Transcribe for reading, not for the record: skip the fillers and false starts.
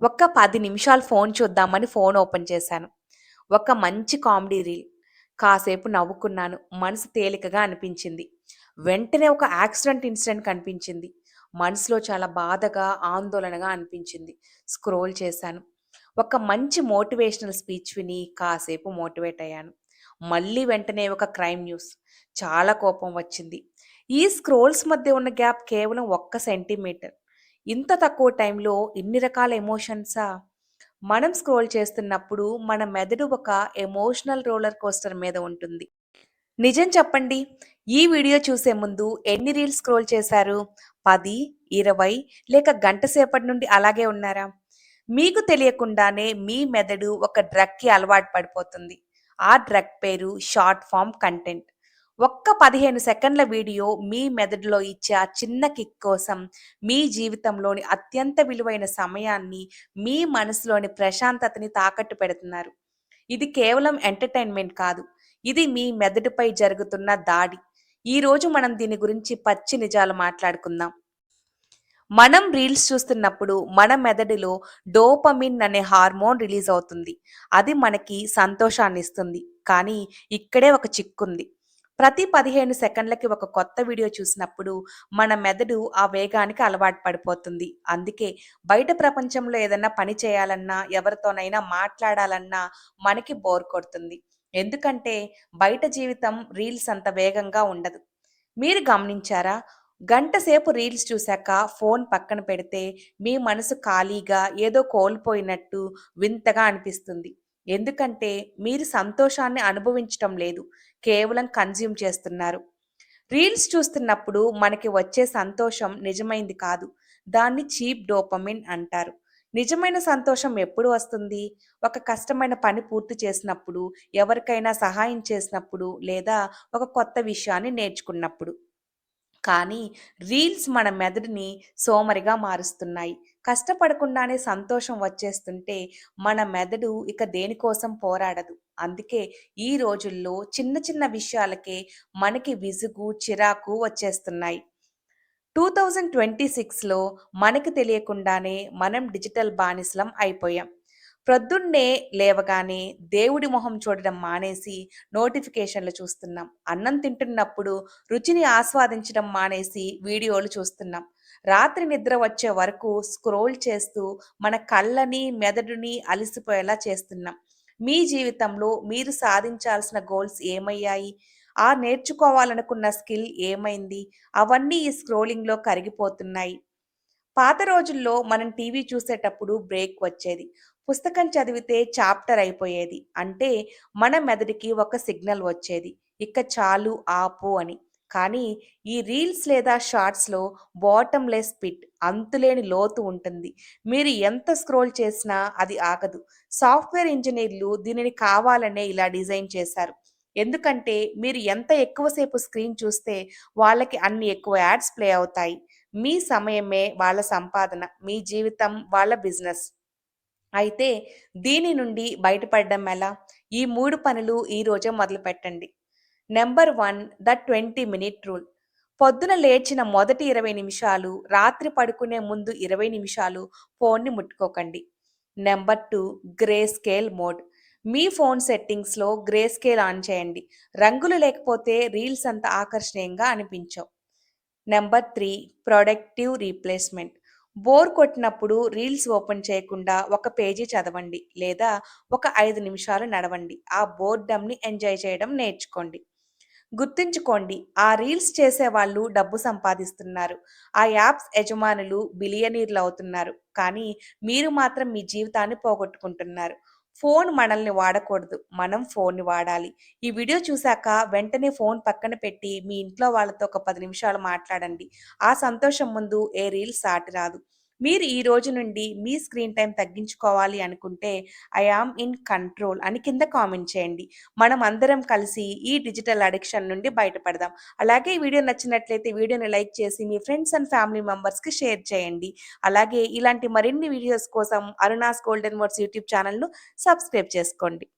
ఒక్క 10 నిమిషాలు ఫోను చూద్దామని ఫోను ఓపెన్ చేశాను. ఒక మంచి కామెడీ రీల్. కాసేపు నవ్వుకున్నాను. మనసు తేలికగా అనిపించింది. వెంటనే ఒక యాక్సిడెంట్ ఇన్సిడెంట్ కనిపించింది. మనసులో చాలా బాధగా, ఆందోళనగా అనిపించింది. స్క్రోల్ చేశాను. ఒక మంచి మోటివేషనల్ స్పీచ్ విని కాసేపు మోటివేట్ అయ్యాను. మళ్ళీ వెంటనే ఒక క్రైమ్ న్యూస్. చాలా కోపం వచ్చింది. ఈ స్క్రోల్స్ మధ్య ఉన్న గ్యాప్ కేవలం ఒక్క సెంటీమీటర్. ఇంత తక్కువ టైంలో ఇన్ని రకాల ఎమోషన్సా? మనం స్క్రోల్ చేస్తున్నప్పుడు మన మెదడు ఒక ఎమోషనల్ రోలర్ కోస్టర్ మీద ఉంటుంది. నిజం చెప్పండి. ఈ వీడియో చూసే ముందు ఎన్ని రీల్స్ స్క్రోల్ చేశారు? 10, 20 లేక గంట సేపటి నుండి అలాగే ఉన్నారా? మీకు తెలియకుండానే మీ మెదడు ఒక డ్రగ్‌కి అలవాటు పడిపోతుంది. ఆ డ్రగ్ పేరు షార్ట్ ఫార్మ్ కంటెంట్. ఒక్క 15 సెకండ్ల వీడియో మీ మెదడులో ఇచ్చే ఆ చిన్న కిక్ కోసం మీ జీవితంలోని అత్యంత విలువైన సమయాన్ని, మీ మనసులోని ప్రశాంతతని తాకట్టు పెడుతున్నారు. ఇది కేవలం ఎంటర్‌టైన్‌మెంట్ కాదు. ఇది మీ మెదడుపై జరుగుతున్న దాడి. ఈరోజు మనం దీని గురించి పచ్చి నిజాలు మాట్లాడుకుందాం. మనం రీల్స్ చూస్తున్నప్పుడు మన మెదడులో డోపమిన్ అనే హార్మోన్ రిలీజ్ అవుతుంది. అది మనకి సంతోషాన్నిస్తుంది. కానీ ఇక్కడే ఒక చిక్కుంది. ప్రతి 15 సెకండ్లకి ఒక కొత్త వీడియో చూసినప్పుడు మన మెదడు ఆ వేగానికి అలవాటు పడిపోతుంది. అందుకే బయట ప్రపంచంలో ఏదన్నా పని చేయాలన్నా, ఎవరితోనైనా మాట్లాడాలన్నా మనకి బోర్ కొడుతుంది. ఎందుకంటే బయట జీవితం రీల్స్ అంత వేగంగా ఉండదు. మీరు గమనించారా? గంట సేపు రీల్స్ చూశాక ఫోన్ పక్కన పెడితే మీ మనసు ఖాళీగా ఏదో కోల్పోయినట్టు వింతగా అనిపిస్తుంది. ఎందుకంటే మీరు సంతోషాన్ని అనుభవించటం లేదు. కేవలం కన్జ్యూమ్ చేస్తున్నారు. రీల్స్ చూస్తున్నప్పుడు మనకి వచ్చే సంతోషం నిజమైంది కాదు. దాన్ని చీప్ డోపమిన్ అంటారు. నిజమైన సంతోషం ఎప్పుడు వస్తుంది? ఒక కష్టమైన పని పూర్తి చేసినప్పుడు, ఎవరికైనా సహాయం చేసినప్పుడు లేదా ఒక కొత్త విషయాన్ని నేర్చుకున్నప్పుడు. కానీ రీల్స్ మన మెదడుని సోమరిగా మారుస్తున్నాయి. కష్టపడకుండానే సంతోషం వచ్చేస్తుంటే మన మెదడు ఇక దేనికోసం పోరాడదు. అందుకే ఈ రోజుల్లో చిన్న చిన్న విషయాలకే మనకి విసుగు, చిరాకు వచ్చేస్తున్నాయి. 2026లో మనకి తెలియకుండానే మనం డిజిటల్ బానిసలం అయిపోయాం. ప్రొద్దున్నే లేవగానే దేవుడి మొహం చూడడం మానేసి నోటిఫికేషన్లు చూస్తున్నాం. అన్నం తింటున్నప్పుడు రుచిని ఆస్వాదించడం మానేసి వీడియోలు చూస్తున్నాం. రాత్రి నిద్ర వచ్చే వరకు స్క్రోల్ చేస్తూ మన కళ్ళని, మెదడుని అలిసిపోయేలా చేస్తున్నాం. మీ జీవితంలో మీరు సాధించాల్సిన గోల్స్ ఏమయ్యాయి? నేర్చుకోవాలనుకున్న స్కిల్ ఏమైంది? అవన్నీ ఈ స్క్రోలింగ్‌లో కరిగిపోతున్నాయి. పాత రోజుల్లో మనం టీవీ చూసేటప్పుడు బ్రేక్ వచ్చేది. పుస్తకం చదివితే చాప్టర్ అయిపోయేది. అంటే మన మెదడుకి ఒక సిగ్నల్ వచ్చేది. ఇక చాలు ఆపు అని. కానీ ఈ రీల్స్ లేదా షార్ట్స్‌లో బాటమ్‌లెస్ పిట్ అంతులేని లోతు ఉంటుంది. మీరు ఎంత స్క్రోల్ చేసినా అది ఆగదు. సాఫ్ట్‌వేర్ ఇంజినీర్లు దీనిని కావాలనే ఇలా డిజైన్ చేశారు. ఎందుకంటే మీరు ఎంత ఎక్కువ సేపు స్క్రీన్ చూస్తే వాళ్ళకి అన్ని ఎక్కువ యాడ్స్ ప్లే అవుతాయి. మీ సమయమే వాళ్ళ సంపాదన. మీ జీవితం వాళ్ళ బిజినెస్. అయితే దీని నుండి బయటపడడం ఎలా? ఈ 3 పనులు ఈ రోజే మొదలుపెట్టండి. Number 1 the 20 minute rule. పొద్దున లేచిన మొదటి 20 నిమిషాలు, రాత్రి పడుకునే ముందు 20 నిమిషాలు ఫోన్‌ని ముట్టుకోకండి. Number 2 grey scale mode. మీ ఫోన్ సెట్టింగ్స్‌లో గ్రే స్కేల్ ఆన్ చేయండి. రంగులు లేకపోతే రీల్స్ అంత ఆకర్షణీయంగా అనిపించవు. Number 3 productive replacement. బోర్ కొట్టినప్పుడు రీల్స్ ఓపెన్ చేయకుండా ఒక పేజీ చదవండి లేదా ఒక 5 నిమిషాలు నడవండి. ఆ బోర్డమ్‌ని ఎంజాయ్ చేయడం నేర్చుకోండి. గుర్తుంచుకోండి, ఆ రీల్స్ చేసేవాళ్ళు డబ్బు సంపాదిస్తున్నారు. ఆ యాప్స్ యజమానులు బిలియనీర్‌లవుతున్నారు. కానీ మీరు మాత్రం మీ జీవితాన్ని పోగొట్టుకుంటున్నారు. ఫోన్ మనల్ని వాడకూడదు. మనం ఫోన్‌ని వాడాలి. ఈ వీడియో చూసాక వెంటనే ఫోన్ పక్కన పెట్టి మీ ఇంట్లో వాళ్ళతో ఒక 10 నిమిషాలు మాట్లాడండి. ఆ సంతోషం ముందు ఏ రీల్స్ సాటి రాదు. మీరు ఈ రోజు నుండి మీ స్క్రీన్ టైమ్ తగ్గించుకోవాలి అనుకుంటే ఐ యామ్ ఇన్ కంట్రోల్ అని కింద కామెంట్ చేయండి. మనం అందరం కలిసి ఈ డిజిటల్ అడిక్షన్ నుండి బయటపడదాం. అలాగే ఈ వీడియో నచ్చినట్లయితే వీడియోని లైక్ చేసి మీ ఫ్రెండ్స్ అండ్ ఫ్యామిలీ మెంబర్స్‌కి షేర్ చేయండి. అలాగే ఇలాంటి మరిన్ని వీడియోస్ కోసం అరుణాస్ గోల్డెన్ వర్డ్స్ యూట్యూబ్ ఛానెల్‌ను సబ్స్క్రైబ్ చేసుకోండి.